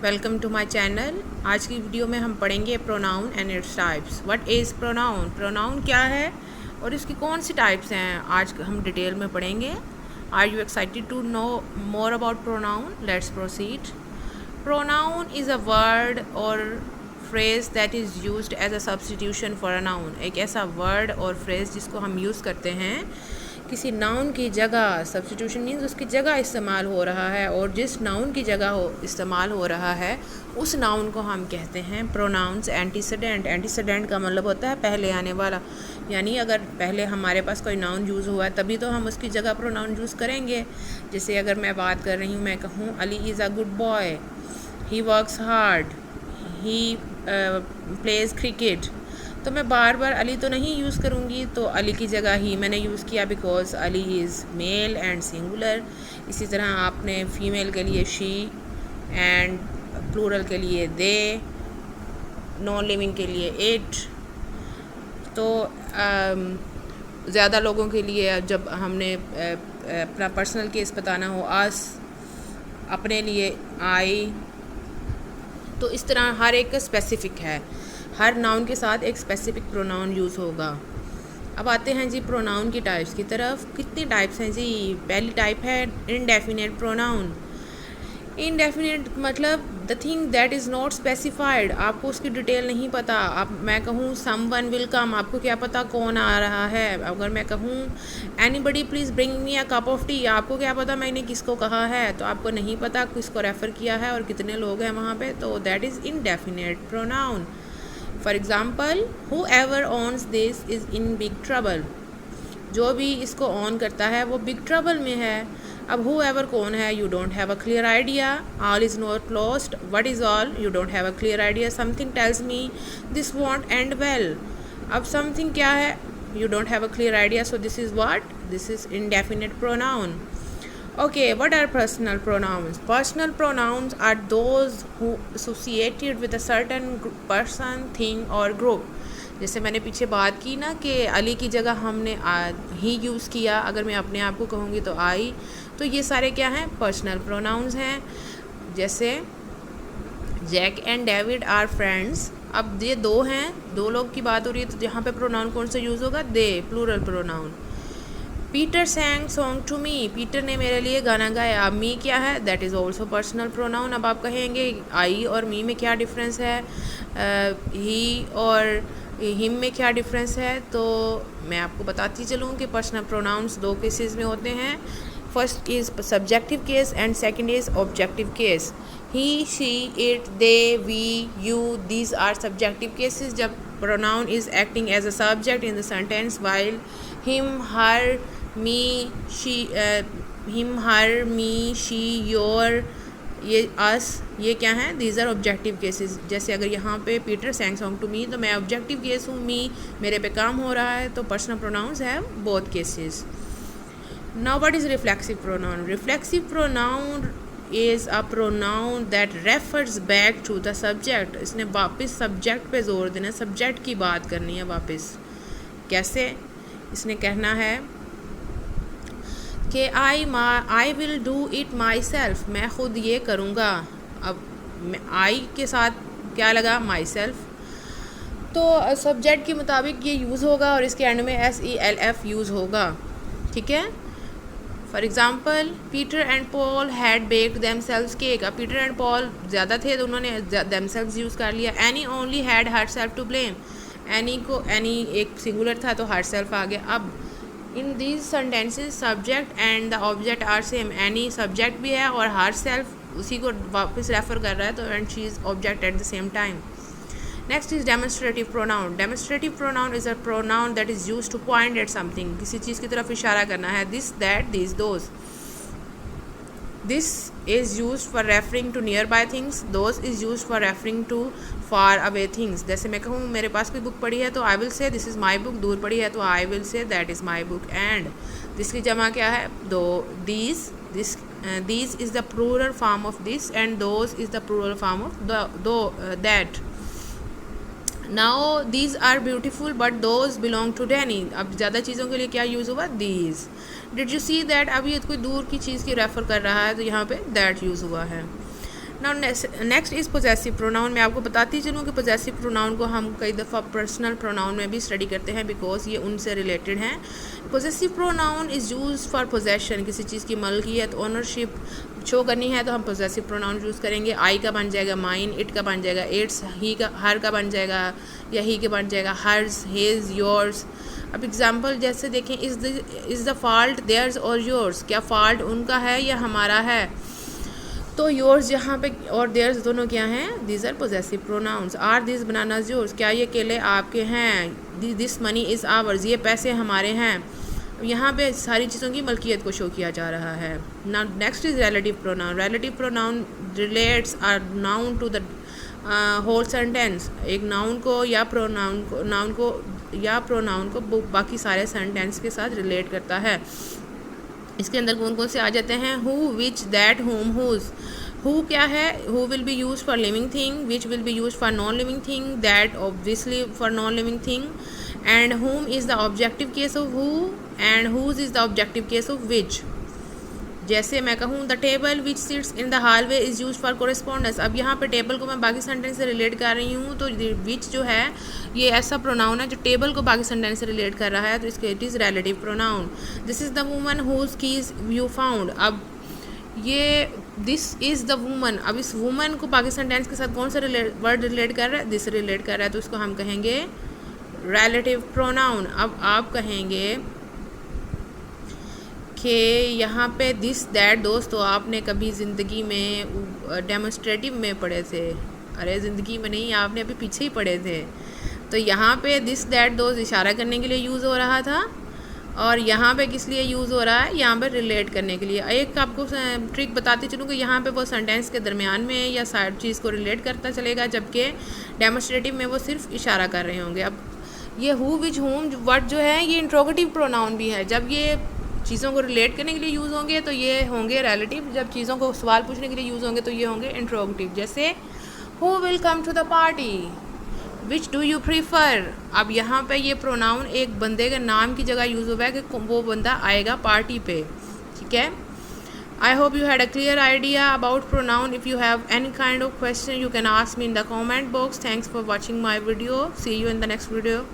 Welcome to my channel. आज की video में हम पढ़ेंगे pronoun and its types. What is pronoun? Pronoun क्या है और इसकी कौन सी टाइप्स हैं, आज हम डिटेल में पढ़ेंगे। Are you excited to know more about pronoun? Let's proceed. Pronoun is a word or phrase that is used as a substitution for a noun. एक ऐसा वर्ड और फ्रेज जिसको हम यूज़ करते हैं किसी नाउन की जगह। सब्स्टिट्यूशन मीन्स उसकी जगह इस्तेमाल हो रहा है, और जिस नाउन की जगह इस्तेमाल हो रहा है उस नाउन को हम कहते हैं प्रोनाउंस एंटीसीडेंट। एंटीसीडेंट का मतलब होता है पहले आने वाला, यानी अगर पहले हमारे पास कोई नाउन यूज़ हुआ है तभी तो हम उसकी जगह प्रोनाउन यूज़ करेंगे। जैसे अगर मैं बात कर रही हूँ, मैं कहूँ Ali is a good boy, he works hard, he plays cricket, तो मैं बार बार अली तो नहीं यूज़ करूँगी, तो अली की जगह ही मैंने यूज़ किया because Ali is male and singular. इसी तरह आपने फीमेल के लिए शी एंड प्लूरल के लिए दे, नॉन लिविंग के लिए इट। तो ज़्यादा लोगों के लिए जब हमने अपना पर्सनल केस बताना हो, अस, अपने लिए आई, तो इस तरह हर एक का स्पेसिफ़िक है। हर नाउन के साथ एक स्पेसिफिक प्रोनाउन यूज़ होगा। अब आते हैं जी प्रोनाउन की टाइप्स की तरफ। कितनी टाइप्स हैं जी? पहली टाइप है इनडेफिनेट प्रोनाउन। इनडेफिनेट मतलब the thing that is not specified. आपको उसकी डिटेल नहीं पता। अब मैं कहूँ समवन विल कम, आपको क्या पता कौन आ रहा है। अगर मैं कहूँ anybody please bring me a cup of T, आपको क्या पता मैंने किसको कहा है, तो आपको नहीं पता किसको रेफ़र किया है और कितने लोग हैं वहाँ पे, तो that is indefinite pronoun. For example, whoever owns this is in big trouble. जो भी इसको ऑन करता है वो बिग ट्रबल में है। अब हु एवर कौन है? You don't have a clear idea. All is not lost. What is all? You don't have a clear idea. Something tells me this want and well. अब something क्या है? You don't have a clear idea, so this is what? This is indefinite pronoun. Okay, what are personal pronouns? Personal pronouns are those who associated with a certain person, thing or group. जैसे मैंने पीछे बात की ना कि अली की जगह हमने ही यूज़ किया। अगर मैं अपने आप को कहूँगी तो आई, तो ये सारे क्या हैं? पर्सनल प्रोनाउंस हैं। जैसे Jack and David are friends. अब ये दो हैं, दो लोग की बात हो रही है, तो यहाँ पे प्रोनाउन कौन सा यूज़ होगा? They, plural pronoun. Peter sang song to me, पीटर ने मेरे लिए गाना गाया। अब मी क्या है? That is also personal pronoun. अब आप कहेंगे आई और मी में क्या डिफरेंस है, ही और हिम में क्या डिफरेंस है, तो मैं आपको बताती चलूँ कि पर्सनल प्रोनाउंस दो केसेस में होते हैं। First is subjective case and second is objective case. He, she, it, they, we, you, these are subjective cases जब pronoun is acting as a subject in the sentence, while him, her, me, she, him, her, me, she, your, ये us, ये क्या हैं? These are objective cases. जैसे अगर यहाँ पे Peter sang song to me, तो मैं ऑब्जेक्टिव केस हूँ, मी मेरे पे काम हो रहा है, तो पर्सनल प्रोनाउंस है both cases. Now what is reflexive pronoun? Reflexive pronoun is a pronoun that refers back to the subject. इसने वापस सब्जेक्ट पे जोर देना, सब्जेक्ट की बात करनी है वापस। कैसे? इसने कहना है कि I will do it my self, मैं ख़ुद ये करूँगा। अब आई के साथ क्या लगा? माई सेल्फ, तो सब्जेक्ट के मुताबिक ये यूज़ होगा और इसके एंड में SELF यूज़ होगा। ठीक है। For example, Peter and Paul had baked themselves cake. अब पीटर एंड पॉल ज़्यादा थे तो उन्होंने देमसेल्व्स यूज़ कर लिया। Annie only had herself to blame. Annie एक सिंगुलर था तो हर सेल्फ आ गया। अब in these sentences subject and the object are same. Annie subject भी है और हर सेल्फ उसी को वापस रेफर कर रहा है, तो and she is object at the same time. Next is demonstrative pronoun. Demonstrative pronoun is a pronoun that is used to point at something, किसी चीज़ की तरफ इशारा करना है। This, that, this, those. This is used for referring to nearby things, those is used for referring to far away things. जैसे मैं कहूँ मेरे पास कोई बुक पड़ी है तो I will say this is my book, दूर पड़ी है तो I will say that is my book. And this की जमा क्या है? दो, these, this is the plural form of this and those is the plural form of that. Now these are beautiful but those belong to Danny. अब ज़्यादा चीज़ों के लिए क्या यूज़ हुआ? These. Did you see that? अब ये कोई दूर की चीज़ की रेफ़र कर रहा है तो यहाँ पे दैट यूज़ हुआ है। Now next is possessive pronoun. मैं आपको बताती चलूँ कि पोजेसिव प्रोनाउन को हम कई दफ़ा पर्सनल प्रोनाउन में भी स्टडी करते हैं बिकॉज ये उनसे रिलेटेड हैं। Possessive pronoun is use for possession, किसी चीज़ की मलकियत ओनरशिप शो करनी है तो हम पोजेसिव प्रोनाउन यूज़ करेंगे। आई का बन जाएगा माइन, इट का बन जाएगा इट्स, ही का हर का बन जाएगा या ही के बन जाएगा हर्स, हिज, योर्स। अब एग्जांपल जैसे देखें, इज़ द फॉल्ट देयर्स और योर्स, क्या फॉल्ट उनका है या हमारा है। तो योर्स यहाँ पे और देयर्स दोनों क्या हैं, these are possessive pronouns. Are this bananas yours, क्या ये केले आपके हैं। दिस मनी इज़ आवर्स, ये पैसे हमारे हैं। यहाँ पे सारी चीज़ों की मलकियत को शो किया जा रहा है। Now next is relative pronoun. Relative pronoun relates are noun to the whole sentence, एक नाउन को या प्रोनाउन को बाकी सारे सेंटेंस के साथ रिलेट करता है। इसके अंदर कौन कौन से आ जाते हैं, who, which, that, whom, whose. Who क्या है, who will be use for living thing, which will be use for non living thing, that obviously for non living thing, and whom is the objective case of who and whose is the objective case of which। जैसे मैं कहूँ the table which sits in the hallway is use for correspondence. अब यहाँ पे table को मैं बाकी sentence से रिलेट कर रही हूँ, तो विच जो है ये ऐसा प्रोनाउन है जो टेबल को बाकी सेंटेंस से रिलेट कर रहा है, तो इसके it is relative pronoun. This is the woman whose keys you found. अब ये दिस इज़ द वूमन, अब इस वूमन को बाकी सेंटेंस के साथ कौन सा वर्ड रिलेट कर रहा है, दिस रिलेट कर रहा है, तो इसको हम कहेंगे रिलेटिव प्रोनाउन। अब आप कहेंगे कि यहाँ पे दिस दैट, दोस्तों आपने कभी ज़िंदगी में डेमोन्स्ट्रेटिव में पढ़े थे, अरे ज़िंदगी में नहीं, आपने अभी पीछे ही पढ़े थे। तो यहाँ पे दिस दैट दोस्त इशारा करने के लिए यूज़ हो रहा था, और यहाँ पे किस लिए यूज़ हो रहा है, यहाँ पे रिलेट करने के लिए। एक आपको ट्रिक बताती चलूँ कि यहाँ पे वो सेंटेंस के दरमियान में या साइड चीज़ को रिलेट करता चलेगा, जबकि डेमोन्स्ट्रेटिव में वो सिर्फ इशारा कर रहे होंगे। अब ये हु, विच, होम वर्ड जो है ये इंट्रोगेटिव प्रोनाउन भी है। जब ये चीज़ों को रिलेट करने के लिए यूज़ होंगे तो ये होंगे रिलेटिव, जब चीज़ों को सवाल पूछने के लिए यूज़ होंगे तो ये होंगे इंट्रोगेटिव। जैसे who will come to the party, which do you prefer. अब यहाँ पे ये प्रोनाउन एक बंदे के नाम की जगह यूज़ हुआ है कि वो बंदा आएगा पार्टी पे, ठीक है। I hope you had a clear idea about pronoun. If you have any kind of question, you can ask me in the comment box. Thanks for watching my video. See you in the next video.